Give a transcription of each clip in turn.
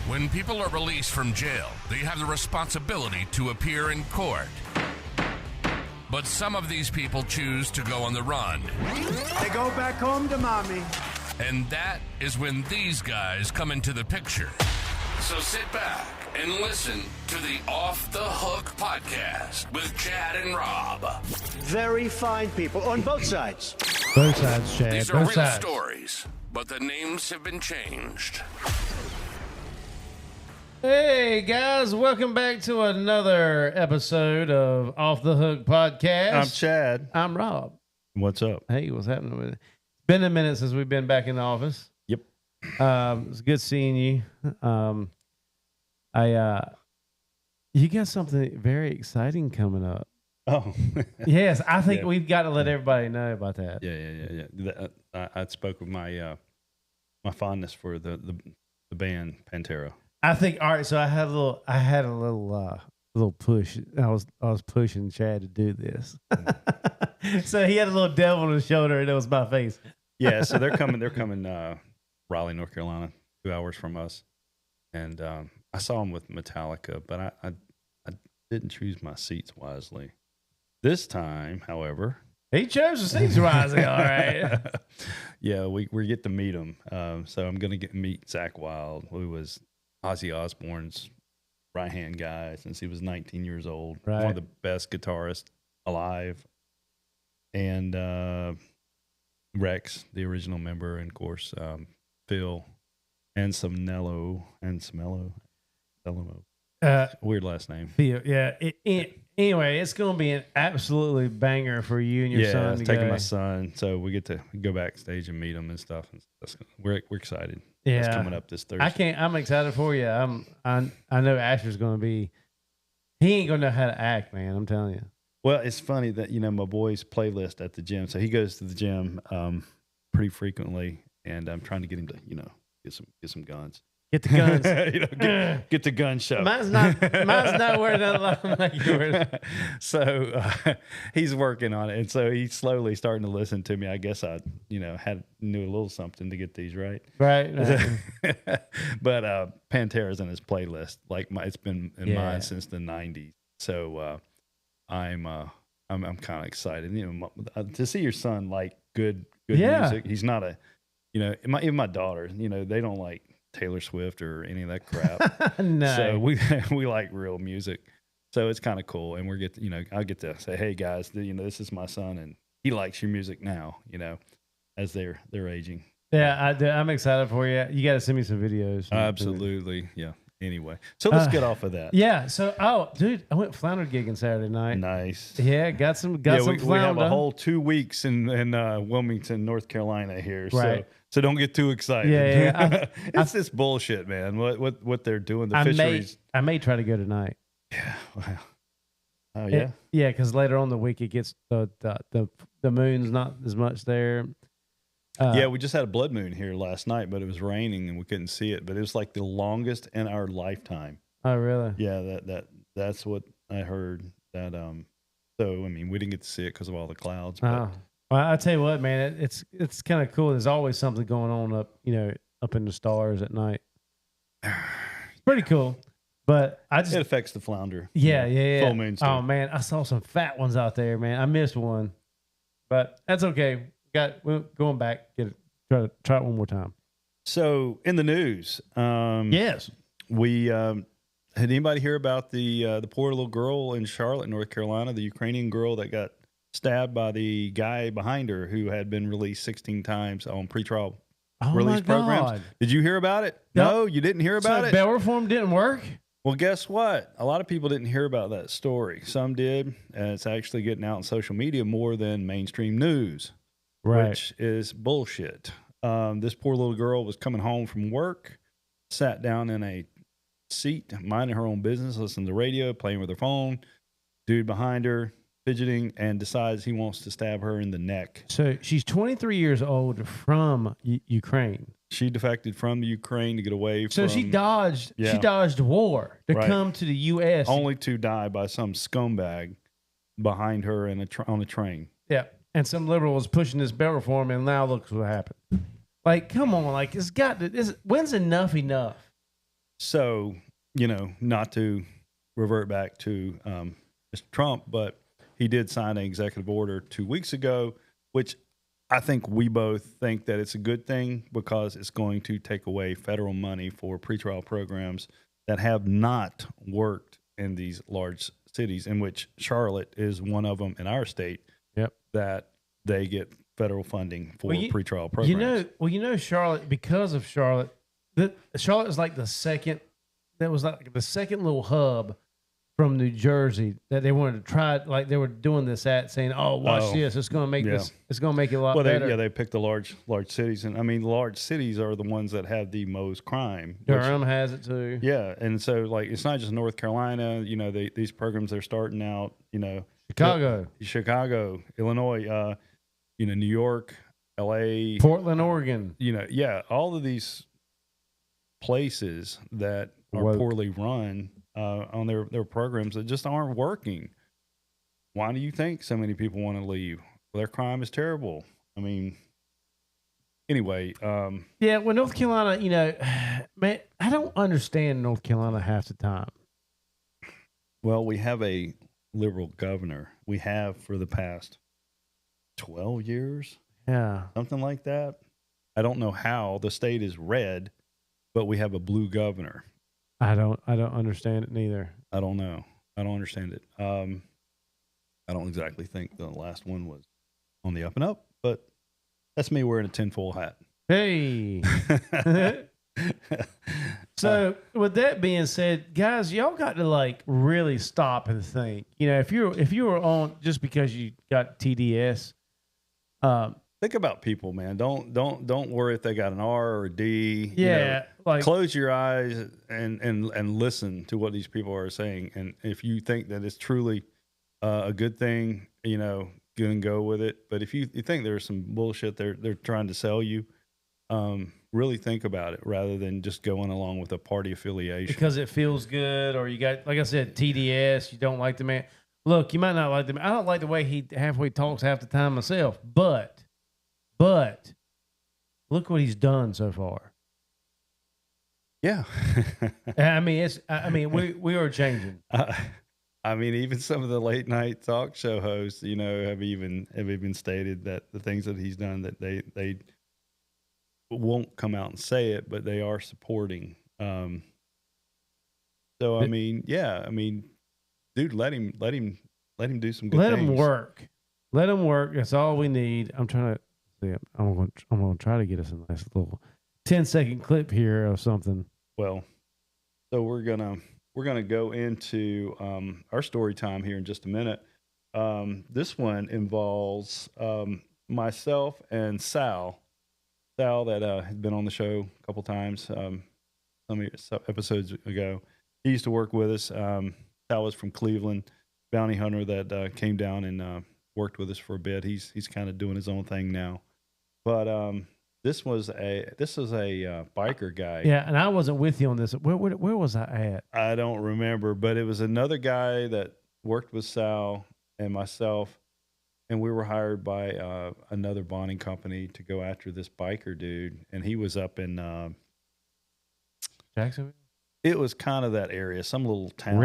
When people are released from jail, they have the responsibility to appear in court. But some of these people choose to go on the run. They go back home to mommy. And that is when these guys come into the picture. So sit back and listen to the Off the Hook podcast with Chad and Rob. Very fine people on both sides. Both sides, Chad. These are both real sides. stories, but the names have been changed. Hey, guys. Welcome back to another episode of Off the Hook podcast. I'm Chad. I'm Rob. What's up? Hey, what's happening with it? It's been a minute since we've been back in the office. Yep. It's good seeing you. You got something very exciting coming up. Oh. Yes, I think Yeah. we've got to let everybody know about that. Yeah. I spoke with my my fondness for the band Pantera. I think. All right, so I had a little push. I was pushing Chad to do this. So he had a little devil on his shoulder, and it was my face. Yeah, so they're coming. Raleigh, North Carolina, 2 hours from us, and I saw them with Metallica, but I didn't choose my seats wisely. This time, however, He chose the seats wisely. All right. yeah, we get to meet them. So I'm gonna meet Zakk Wylde, who was Ozzy Osbourne's right-hand guy since he was 19 years old. Right. One of the best guitarists alive. And Rex, the original member, and of course Phil, and some Nello and Smello. Weird last name. Yeah. Anyway, it's going to be an absolutely banger for you and your son. Yeah, to taking go. my son, so we get to go backstage and meet him and stuff. And we're excited. Yeah, It's coming up this Thursday. I'm excited for you. I know Asher's going to be. He ain't going to know how to act, man. I'm telling you. Well, it's funny that my boy's playlist at the gym. So he goes to the gym pretty frequently, and I'm trying to get him to get some guns. Get the guns. Get the gun show. Mine's not wearing that like yours. So he's working on it, and so he's slowly starting to listen to me. I guess I knew a little something to get these right. Right. But Pantera's in his playlist. It's been in mine since the '90s. So I'm kind of excited. To see your son like good music. He's not even my daughter. They don't like Taylor Swift or any of that crap. No. So we like real music. So it's kind of cool, and I get to say, hey guys, this is my son, and he likes your music now. As they're aging. Yeah, I'm excited for you. You got to send me some videos. Absolutely, yeah. Anyway, so let's get off of that. Yeah. So, dude, I went flounder gigging Saturday night. Nice. Yeah, got some We flounder. have a whole 2 weeks in Wilmington, North Carolina here. Right. So don't get too excited. Yeah. It's this bullshit, man. What they're doing, the fisheries. I may try to go tonight. Yeah. Wow. Oh yeah. Yeah, because later on in the week it gets the moon's not as much there. Yeah, we just had a blood moon here last night, but it was raining and we couldn't see it. But it was like the longest in our lifetime. Oh, really? Yeah, that's what I heard. That so I mean, we didn't get to see it because of all the clouds. But Well, I tell you what, man, it's kind of cool. There's always something going on up in the stars at night. It's pretty cool. But it affects the flounder. Yeah. Full moons. Oh man, I saw some fat ones out there, man. I missed one, but that's okay. We're going back. Try it one more time. So in the news, yes, we had anybody hear about the poor little girl in Charlotte, North Carolina, the Ukrainian girl that got stabbed by the guy behind her who had been released 16 times on pretrial release programs. Did you hear about it? No, you didn't hear about it. Bail reform didn't work. Well, guess what? A lot of people didn't hear about that story. Some did, and it's actually getting out on social media more than mainstream news, which is bullshit. This poor little girl was coming home from work, sat down in a seat, minding her own business, listening to the radio, playing with her phone. Dude behind her, fidgeting, and decides he wants to stab her in the neck. So she's 23 years old from Ukraine. She defected from the Ukraine to get away from... So she dodged war to come to the U.S. Only to die by some scumbag behind her on a train. Yeah. And some liberal was pushing this bail reform, and now look what happened. Like, come on. Like, when's enough? So, not to revert back to Mr. Trump, but he did sign an executive order 2 weeks ago, which I think we both think that it's a good thing because it's going to take away federal money for pretrial programs that have not worked in these large cities, in which Charlotte is one of them in our state. Yep. That they get federal funding for pretrial programs. Charlotte, because of Charlotte, Charlotte is like the second little hub from New Jersey that they wanted to try, like they were doing this at, saying, watch this, it's going to make it's going to make it a lot better. They picked the large cities, and I mean, large cities are the ones that have the most crime. Durham has it too. Yeah, and so like it's not just North Carolina. These programs are starting out. Chicago, Illinois, New York, L.A., Portland, Oregon. All of these places that are poorly run on their programs that just aren't working. Why do you think so many people want to leave? Well, their crime is terrible. I mean, anyway. Well, North Carolina, man, I don't understand North Carolina half the time. Well, we have a liberal governor. We have for the past 12 years. Yeah. Something like that. I don't know how the state is red, but we have a blue governor. I don't understand it neither. I don't know. I don't understand it. I don't exactly think the last one was on the up and up, but that's me wearing a tinfoil hat. Hey. So with that being said, guys, y'all got to like really stop and think. If you were on just because you got TDS, think about people, man. Don't worry if they got an R or a D. Yeah, close your eyes and listen to what these people are saying. And if you think that it's truly a good thing, go with it. But if you think there's some bullshit they're trying to sell you, really think about it rather than just going along with a party affiliation because it feels good, or you got, like I said, TDS. You don't like the man. Look, you might not like the man. I don't like the way he halfway talks half the time myself, but look what he's done so far. Yeah. We are changing. Even some of the late night talk show hosts, have even stated that the things that he's done, that they won't come out and say it, but they are supporting. Dude, let him do some good things. Let him work. Let him work. That's all we need. I'm trying to see. I'm going to try to get us a nice little 10-second clip here of something. Well, so we're gonna go into our story time here in just a minute. This one involves myself and Sal that had been on the show a couple times some episodes ago. He used to work with us. Sal was from Cleveland, bounty hunter that came down and worked with us for a bit. He's kind of doing his own thing now, but this was a biker guy. Yeah, and I wasn't with you on this. Where was I at? I don't remember, but it was another guy that worked with Sal and myself, and we were hired by another bonding company to go after this biker dude, and he was up in Jacksonville. It was kind of that area, some little town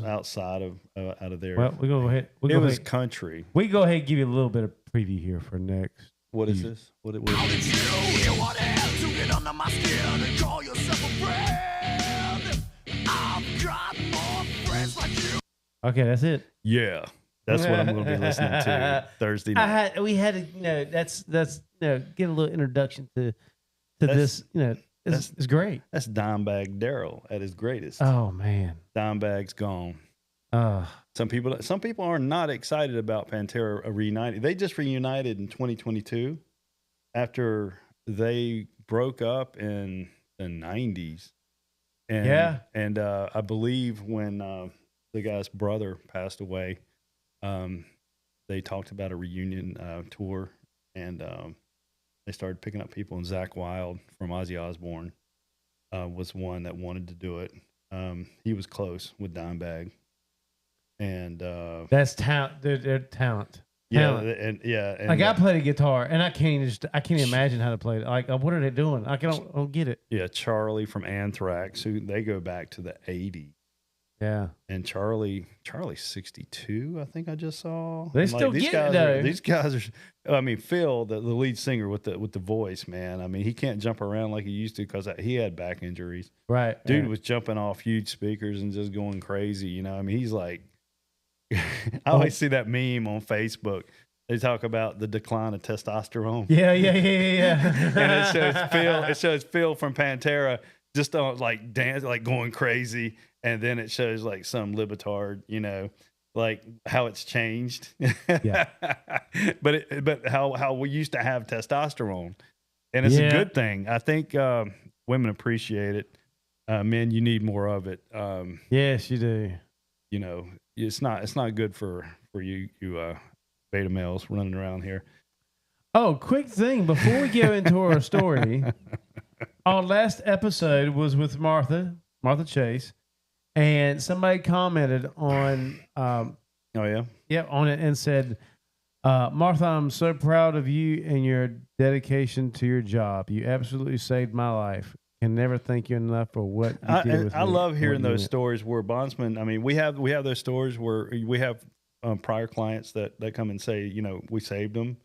outside of out of there. Well, we go ahead. It was country. We go ahead and give you a little bit of preview here for next. What is this? What How did you hear what I had to get under my skin and call yourself a friend? I've got more friends like you. Okay, that's it. Yeah, that's what I'm going to be listening to Thursday night. We had to, that's get a little introduction to this. It's great. That's Dimebag Darrell at his greatest. Oh man, Dimebag's gone. Some people are not excited about Pantera reuniting. They just reunited in 2022 after they broke up in the 90s. And I believe when the guy's brother passed away, they talked about a reunion tour, and they started picking up people. And Zakk Wylde from Ozzy Osbourne was one that wanted to do it. He was close with Dimebag. And that's talent. They're talent. talent. And Like I played a guitar, and I can't imagine how to play it. Like, what are they doing? I don't get it. yeah, Charlie from Anthrax, who they go back to the '80s. Yeah, And Charlie's 62, I think I just saw. They And, still these get it, guys though. These guys are. I mean, Phil, the lead singer with the voice, man. I mean, he can't jump around like he used to because he had back injuries. right. Dude right. was jumping off huge speakers and just going crazy. You know, I mean, he's like, I always see that meme on Facebook. They talk about the decline of testosterone. Yeah. And it shows Phil from Pantera just on like dance, like going crazy. And then it shows like some libetard, you know, like how it's changed. Yeah. but how we used to have testosterone, and it's a good thing. I think women appreciate it. Men, you need more of it. Yes, you do. You know, it's not good for you beta males running around here. Oh, quick thing before we go into our story. Our last episode was with Martha Chase, and somebody commented on Oh yeah, on it and said, Martha, I'm so proud of you and your dedication to your job. You absolutely saved my life. Can never thank you enough for what you did with me. I love hearing what you those meant." stories where bondsmen. I mean, we have those stories where we have prior clients that come and say, you know, we saved them.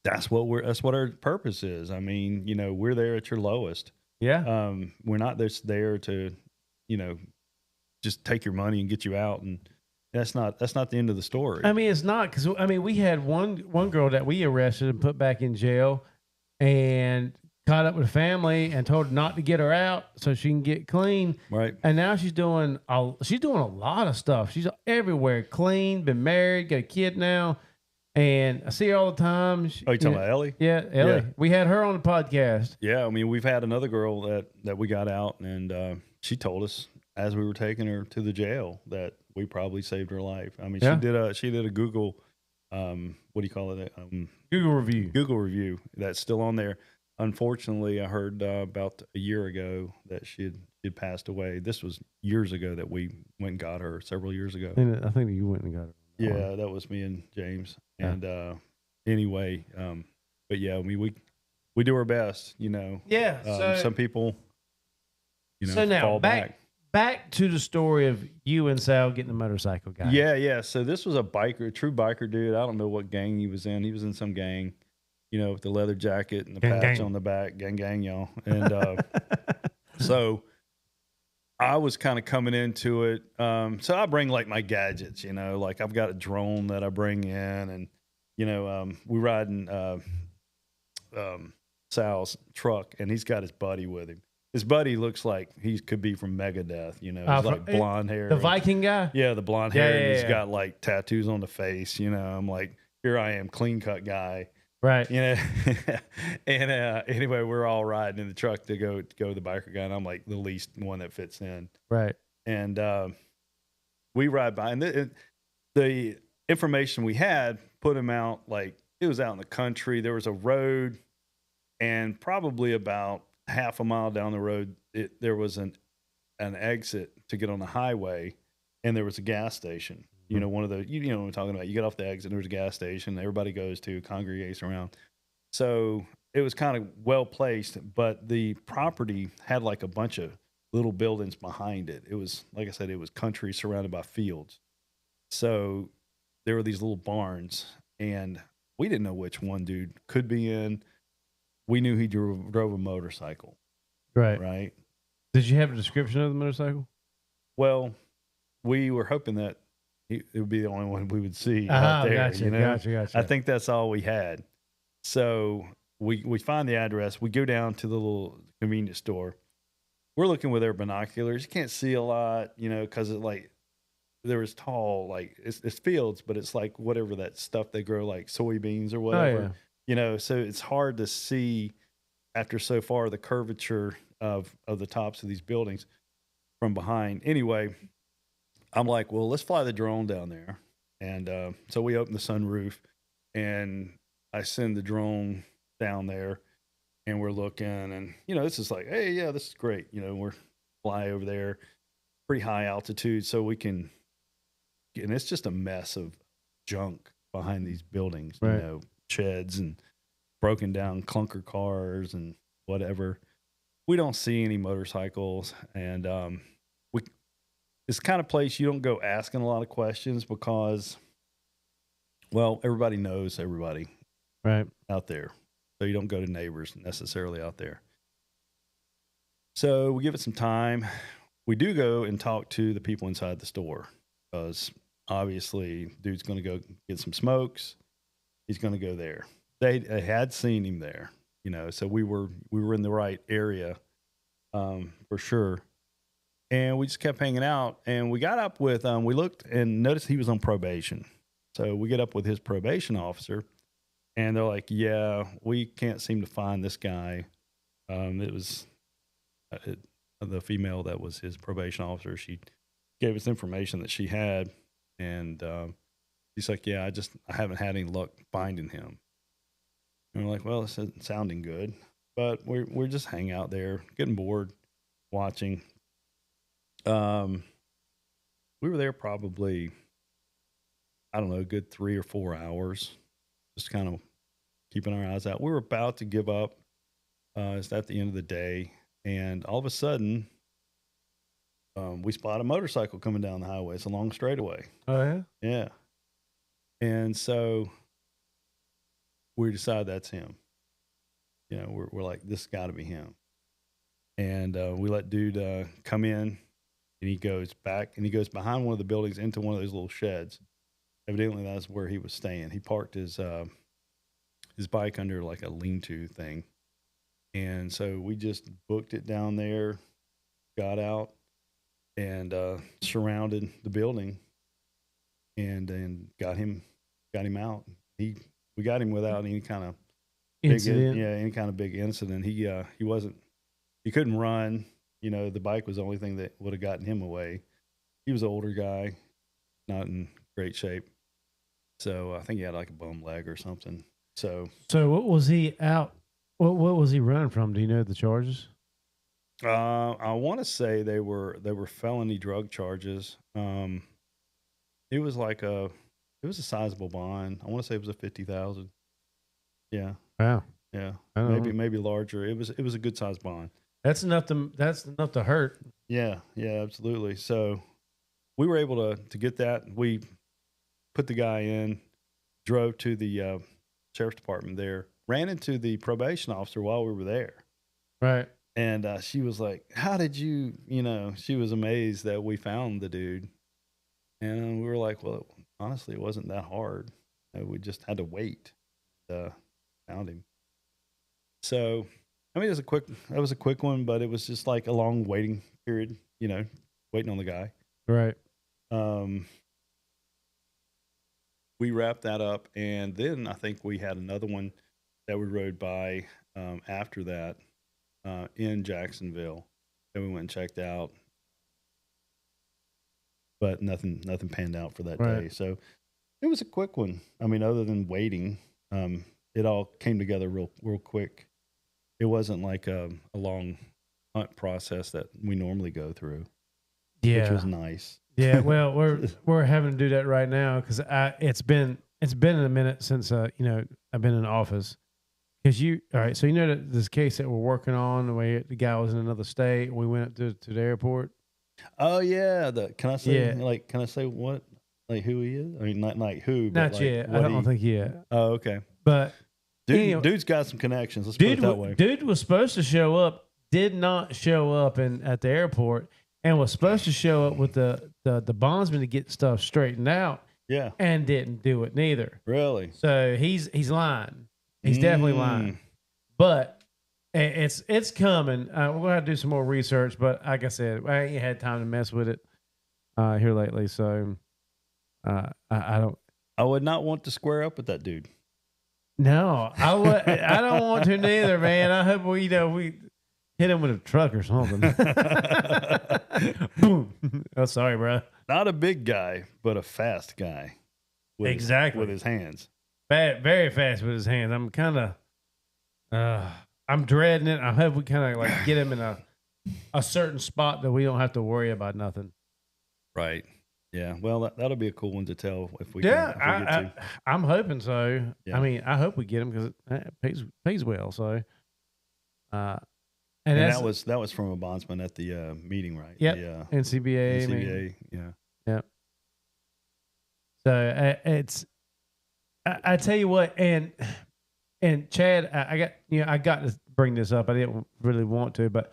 That's what our purpose is. I mean, you know, we're there at your lowest. Yeah. We're not just there to, you know, just take your money and get you out, and that's not the end of the story. I mean, it's not, because I mean, we had one girl that we arrested and put back in jail, and caught up with the family and told her not to get her out so she can get clean. Right. And now she's doing a lot of stuff. She's everywhere, clean, been married, got a kid now, and I see her all the time. Oh, you talking about Ellie? Yeah, Ellie. Yeah. We had her on the podcast. Yeah, I mean, we've had another girl that we got out, and she told us as we were taking her to the jail that we probably saved her life. I mean, Yeah. she did a Google, what do you call it? Google review. Google review that's still on there. Unfortunately, I heard about a year ago that she had passed away. This was years ago that we went and got her, several years ago. I think you went and got her. Yeah, that was me and James. Yeah. And anyway, but yeah, I mean, we do our best, you know. Yeah. So, some people, you know, so now fall back. back to the story of you and Sal getting the motorcycle guy. Yeah. So this was a true biker dude. I don't know what gang he was in. He was in some gang, you know, with the leather jacket and the patch on the back. Gang, y'all. And so I was kind of coming into it. So I bring like my gadgets, you know, like I've got a drone that I bring in, and, you know, we riding Sal's truck, and he's got his buddy with him. His buddy looks like he could be from Megadeth, you know. He's like blonde hair. The Viking guy? Yeah, the blonde hair. Yeah, and he's yeah. got like tattoos on the face, you know. I'm like, here I am, clean cut guy. Right. You know, and anyway, we're all riding in the truck to go the biker guy, and I'm like the least one that fits in. Right. And we ride by, and the information we had put him out, like it was out in the country. There was a road, and probably about half a mile down the road, there was an exit to get on the highway, and there was a gas station. You know, one of those, you know what I'm talking about. You get off the exit, there's a gas station everybody goes to, congregates around. So it was kind of well placed, but the property had like a bunch of little buildings behind it. It was, like I said, it was country surrounded by fields. So there were these little barns, and we didn't know which one dude could be in. We knew he drove a motorcycle. Right. Did you have a description of the motorcycle? Well, we were hoping that it would be the only one we would see out there. Gotcha, you know? gotcha. I think that's all we had. So we find the address. We go down to the little convenience store. We're looking with our binoculars. You can't see a lot, you know, because it like there was tall, like it's fields, but it's like whatever that stuff they grow, like soybeans or whatever. yeah. You know, so it's hard to see after so far the curvature of the tops of these buildings from behind. Anyway, I'm like, well, let's fly the drone down there. And so we open the sunroof, and I send the drone down there, and we're looking, and, you know, this is like, hey, yeah, this is great. You know, we're fly over there, pretty high altitude, so we can, and it's just a mess of junk behind these buildings, Right. you know, sheds and broken down clunker cars and whatever. We don't see any motorcycles, and it's the kind of place you don't go asking a lot of questions because, well, everybody knows everybody Right. out there. So you don't go to neighbors necessarily out there. So we give it some time. We do go and talk to the people inside the store because obviously dude's going to go get some smokes. He's going to go there. They had seen him there, you know, so we were in the right area for sure. And we just kept hanging out, and we got up with, we looked and noticed he was on probation. So we get up with his probation officer, and they're like, yeah, we can't seem to find this guy. It was the female that was his probation officer. She gave us information that she had, and he's like, yeah, I haven't had any luck finding him. And we're like, well, this isn't sounding good, but we're just hanging out there, getting bored, watching. We were there probably, I don't know, a good 3 or 4 hours, just kind of keeping our eyes out. We were about to give up. It's at the end of the day, and all of a sudden, we spot a motorcycle coming down the highway. It's a long straightaway. Oh yeah. Yeah. And so we decide that's him. You know, we're like, this has got to be him. And we let dude come in, and he goes back, and he goes behind one of the buildings into one of those little sheds. Evidently, that's where he was staying. He parked his bike under like a lean-to thing. And so we just booked it down there, got out, and surrounded the building, and got him out. We got him without any kind of Incident. any kind of big incident. He couldn't run. You know, the bike was the only thing that would have gotten him away. He was an older guy, not in great shape. So I think he had like a bum leg or something. So what was he out? What was he running from? Do you know the charges? I want to say they were felony drug charges. It was a sizable bond. I want to say it was a $50,000. Yeah. Wow. Yeah. I don't know. Maybe larger. It was a good size bond. That's enough to hurt. Yeah. Yeah, absolutely. So we were able to get that. We put the guy in, drove to the sheriff's department there, ran into the probation officer while we were there. Right. And she was like, how did you, she was amazed that we found the dude. And we were like, well, honestly, it wasn't that hard. We just had to wait. Found him. So, I mean, that was a quick one, but it was just like a long waiting period, waiting on the guy. Right. We wrapped that up, and then I think we had another one that we rode by after that in Jacksonville that we went and checked out, but nothing panned out for that day. So it was a quick one. I mean, other than waiting, it all came together real quick. It wasn't like a long hunt process that we normally go through, which was nice. Yeah, well, we're having to do that right now because it's been a minute since I've been in office. Because all right, so that this case that we're working on, the guy was in another state. We went up to the airport. Oh yeah, can I say what, like who he is? I mean, not like who, but not like yet. I don't think yet. Oh, okay. But dude's got some connections. Let's put it that way. Dude was supposed to show up, did not show up at the airport, and was supposed to show up with the bondsman to get stuff straightened out. Yeah, and didn't do it neither. Really? So he's lying. He's definitely lying. But it's coming. We're gonna have to do some more research. But like I said, I ain't had time to mess with it here lately. So I don't. I would not want to square up with that dude. No, I would. I don't want to neither, man. I hope we hit him with a truck or something. Boom. Oh, sorry, bro. Not a big guy, but a fast guy. Exactly. With his hands. Very fast with his hands. I'm kind of, I'm dreading it. I hope we kind of like get him in a certain spot that we don't have to worry about nothing. Right. Yeah, well, that'll be a cool one to tell if we can. If we get to. I'm hoping so. Yeah. I mean, I hope we get them because it pays well. So, And that's, that was from a bondsman at the meeting, right? Yep. The NCBA. I mean, NCBA, yeah. Yep. So it's, I tell you what, and Chad, I got to bring this up. I didn't really want to, but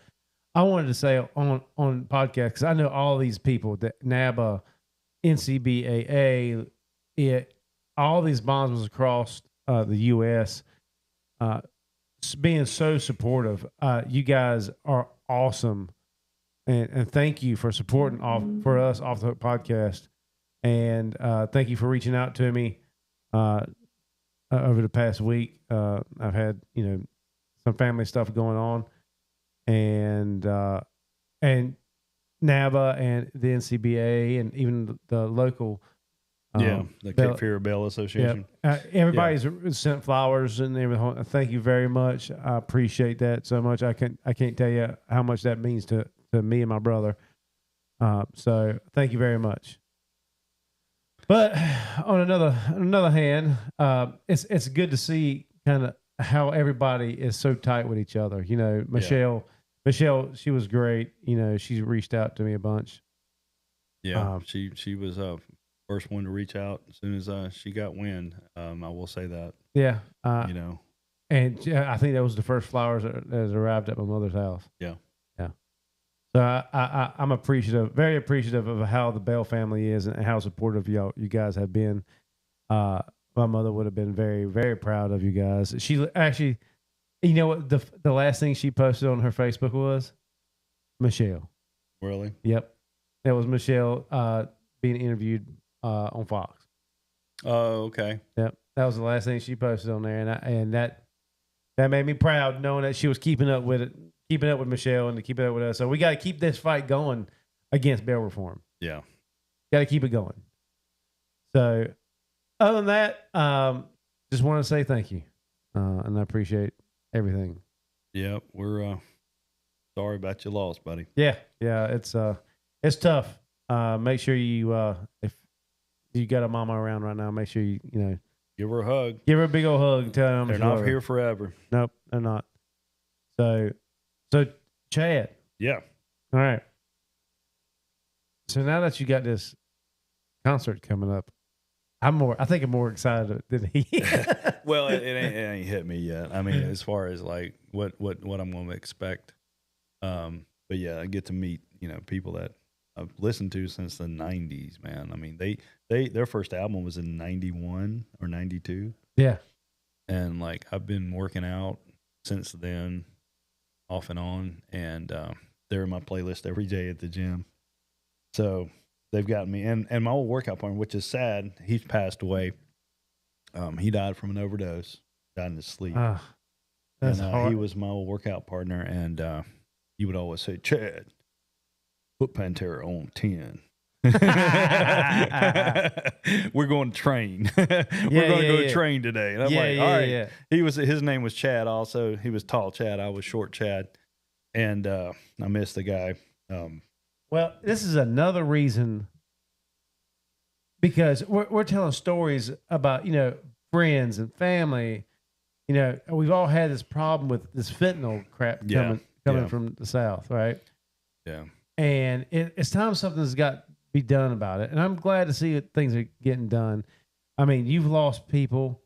I wanted to say on podcast because I know all these people that NABA, NCBAA, all these bondsmen across the U.S. Being so supportive. You guys are awesome, and thank you for supporting for us Off the Hook podcast, and thank you for reaching out to me over the past week. I've had some family stuff going on, and NABA and the NCBA and even the local. The Cape Fear Bell Association. Everybody's sent flowers and everything. Thank you very much. I appreciate that so much. I can't tell you how much that means to me and my brother. So thank you very much. But on another hand, it's good to see kind of how everybody is so tight with each other. Michelle, she was great. She reached out to me a bunch. Yeah, she was first one to reach out as soon as she got wind. I will say that. Yeah. And I think that was the first flowers that arrived at my mother's house. Yeah. Yeah. So I'm appreciative, very appreciative of how the Bell family is and how supportive you guys have been. My mother would have been very, very proud of you guys. She actually, you know what, the last thing she posted on her Facebook was Michelle. Really? Yep. That was Michelle being interviewed on Fox. Oh, okay. Yep, that was the last thing she posted on there, and that made me proud knowing that she was keeping up with Michelle and to keep it up with us. So we got to keep this fight going against bail reform. Yeah, got to keep it going. So, other than that, just want to say thank you, and I appreciate everything. Yeah, we're sorry about your loss, buddy. Yeah, it's tough. Make sure you if you got a mama around right now, make sure you give her a hug. Give her a big old hug. Tell them they're not here forever. Nope, they're not. So Chad. Yeah. All right. So now that you got this concert coming up, I think I'm more excited than he. Well, it ain't hit me yet. I mean, as far as like what I'm going to expect. But yeah, I get to meet people that I've listened to since the 90s, man. I mean, their first album was in 91 or 92. Yeah. And like I've been working out since then, off and on, and they're in my playlist every day at the gym. So they've gotten me, and my old workout partner, which is sad, he's passed away. He died from an overdose, died in his sleep. That's hard. He was my old workout partner, and he would always say, "Chad, put Pantera on 10. We're going to train. We're going to go train today." And I'm like, all right. Yeah. His name was Chad also. He was tall Chad. I was short Chad. And I missed the guy. Well, this is another reason, because we're telling stories about, friends and family. We've all had this problem with this fentanyl crap coming from the South, right? Yeah. And it's time something's got to be done about it. And I'm glad to see that things are getting done. I mean, you've lost people.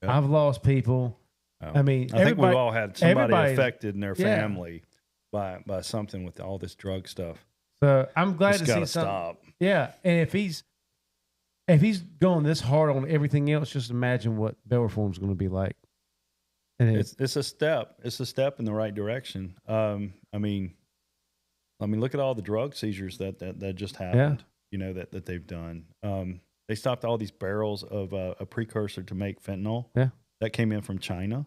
Yep. I've lost people. I mean, I think we've all had somebody affected in their family by something with all this drug stuff. So I'm glad to see something. Stop. Yeah. And if he's going this hard on everything else, just imagine what bail reform is going to be like. And it's a step. It's a step in the right direction. I mean, look at all the drug seizures that just happened. That they've done. They stopped all these barrels of a precursor to make fentanyl. Yeah, that came in from China.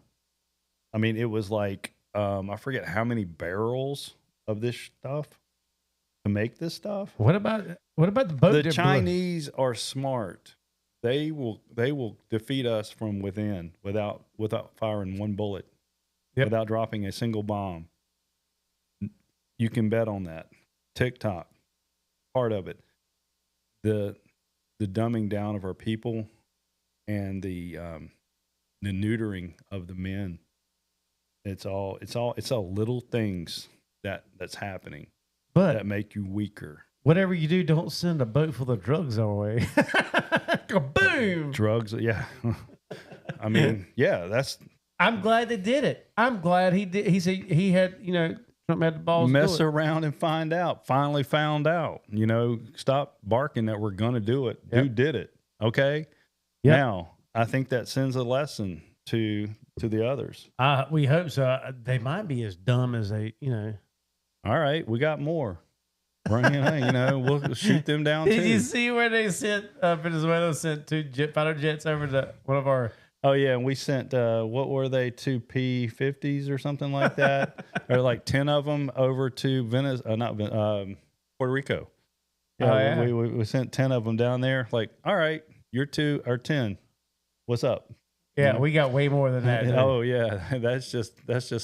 I mean, it was like I forget how many barrels of this stuff to make this stuff. What about the boat? The Chinese are smart. They will defeat us from within without firing one bullet, without dropping a single bomb. You can bet on that. TikTok, part of it. the dumbing down of our people and the neutering of the men. It's all little things that's happening But that make you weaker. whatever you do, don't send a boat full of drugs our way. Kaboom! Drugs, yeah. I mean, yeah, that's I'm glad they did it. I'm glad he did. He said he had, Trump had the balls. mess to do it. around and find out. Finally found out. Stop barking that we're going to do it. Yep. Dude did it. Okay. Yep. Now, I think that sends a lesson to the others. We hope so. They might be as dumb as they, All right, we got more. Bring it in, we'll shoot them down Did too. you see where they sent Venezuela sent 2 fighter jets over to one of our? Oh yeah, and we sent what were they, 2 P-50s or something like that, or like 10 of them over to Puerto Rico. Yeah, Oh, yeah. We sent 10 of them down there. Like, all right, you're 2 or 10. What's up? Yeah, we got way more than that. Oh yeah, that's just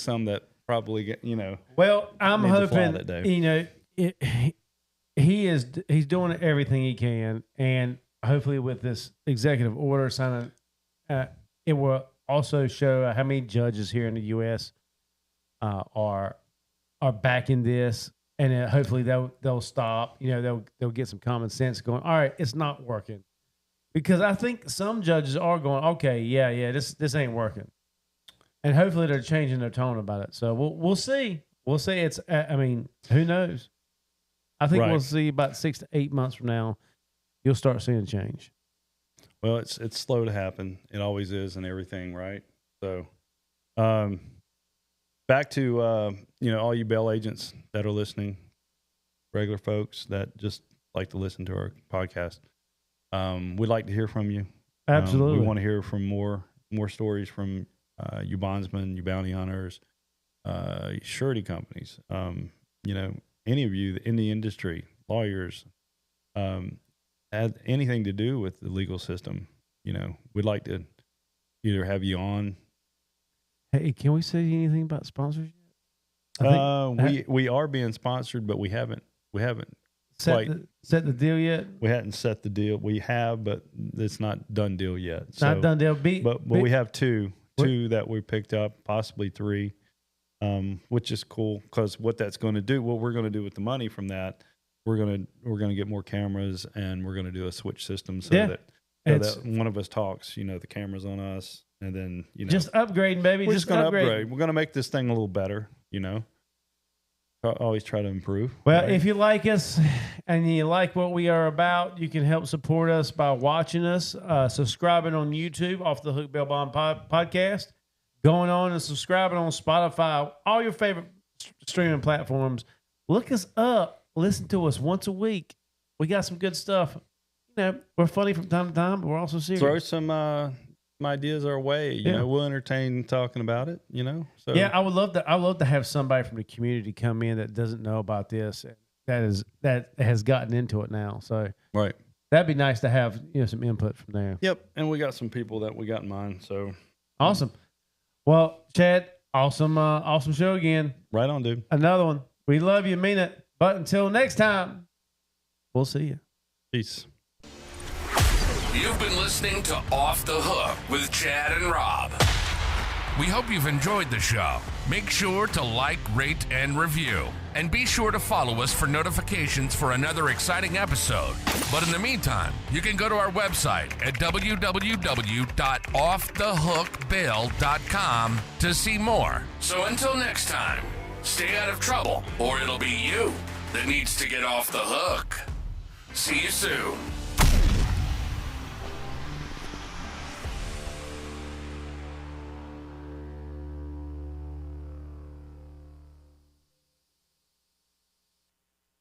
some that probably get Well, I'm Need to fly hoping that day. he's doing everything he can, and hopefully with this executive order signing, it will also show how many judges here in the U.S. Are backing this, and hopefully they'll stop. They'll get some common sense going. All right, it's not working, because I think some judges are going, okay, yeah, this ain't working, and hopefully they're changing their tone about it. So we'll see. We'll see. It's who knows? I think Right. we'll see about 6 to 8 months from now. You'll start seeing change. Well, it's slow to happen. It always is, and everything, right? So, back to all you bail agents that are listening, regular folks that just like to listen to our podcast. We'd like to hear from you. Absolutely. We want to hear from more stories from you bondsmen, you bounty hunters, surety companies. Any of you in the industry, lawyers, had anything to do with the legal system. We'd like to either have you on. Hey, can we say anything about sponsors We are being sponsored, but we haven't set quite set the deal yet? we hadn't set the deal. We have, but it's not done deal yet. Not done deal. But we have two that we picked up, possibly 3, which is cool, because what that's going to do, what we're going to do with the money from that, we're going to get more cameras, and we're going to do a switch system so that one of us talks, the camera's on us, and then just upgrading, baby. we're just just going to upgrade. We're going to make this thing a little better. Always try to improve. Well, right? if you like us and you like what we are about, you can help support us by watching us, subscribing on YouTube, Off the Hook Bail Bond Podcast, going on and subscribing on Spotify, all your favorite streaming platforms. Look us up. Listen to us once a week. We got some good stuff. We're funny from time to time, but we're also serious. Throw some ideas our way. You know, we'll entertain talking about it. So Yeah, I would love to. I would love to have somebody from the community come in that doesn't know about this, that has gotten into it now. So right. that'd be nice to have some input from there. Yep, and we got some people that we got in mind. So Awesome. Well, Chad, awesome show again. right on, dude. Another one. We love you, mean it. But until next time, we'll see you. Peace. You've been listening to Off the Hook with Chad and Rob. We hope you've enjoyed the show. Make sure to like, rate, and review. And be sure to follow us for notifications for another exciting episode. But in the meantime, you can go to our website at www.offthehookbail.com to see more. So until next time, stay out of trouble, or it'll be you that needs to get off the hook. See you soon.